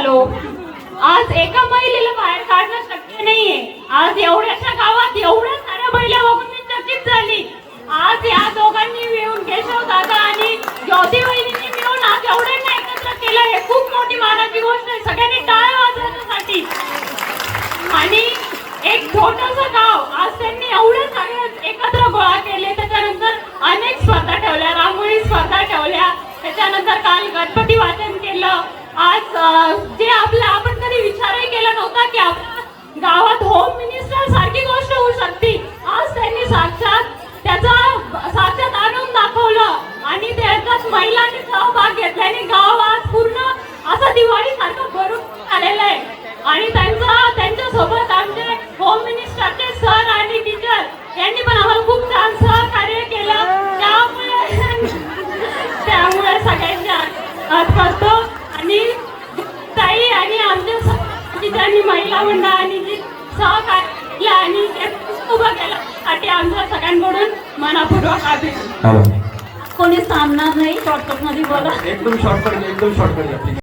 झालो. आज एका महिलेला बाहेर काढणं शक्य नाहीये. आज एवढ्याशा गावात एवढ्या साऱ्या महिला बघून मी चकित झाली. आज या दोघांनी मिळून, केशव दादा आणि ज्योती वहिनींनी मिळून आज एवढ्यांना एकत्र केलं. हे खूप मोठी मानाची गोष्ट आहे. सगळ्यांनी टाळ्या वाजवण्यासाठी. आणि एक छोटंसं गाव आज त्यांनी एवढे सगळे एकत्र गोळा केले. त्याच्यानंतर अनेक स्पर्धा ठेवल्या, रांगोळी स्पर्धा ठेवल्या. त्याच्यानंतर काल गणपती वाचन केलं. आज जे आपण कधी विचारही केला नव्हता की आपल्या गावात होम मिनिस्टर सारखी गोष्ट होऊ शकते. आज त्यांनी साक्षात आणून दाखवलं आणि त्याच्यात महिलांनी सहभाग घेतला आणि गाव आज पूर्ण असं दिवाळी सारखं भरून आलेलं आहे. आणि त्यांच्यासोबत आमचे होम मिनिस्टरचे सर आणि टीचर यांनी पण आम्हाला खूप छान सहकार्य केलं. त्यामुळे सगळ्यांच्या करतो. आणि ताई आणि आमच्या ज्यांनी महिला मंडळाने जी सहकार्य आणि उभं केल्यासाठी आमच्या सगळ्यांकडून मनापूर्वक अभिनंदन. कोणी थांबणार नाही. शॉर्टकट मध्ये बोला. एकदम शॉर्टकट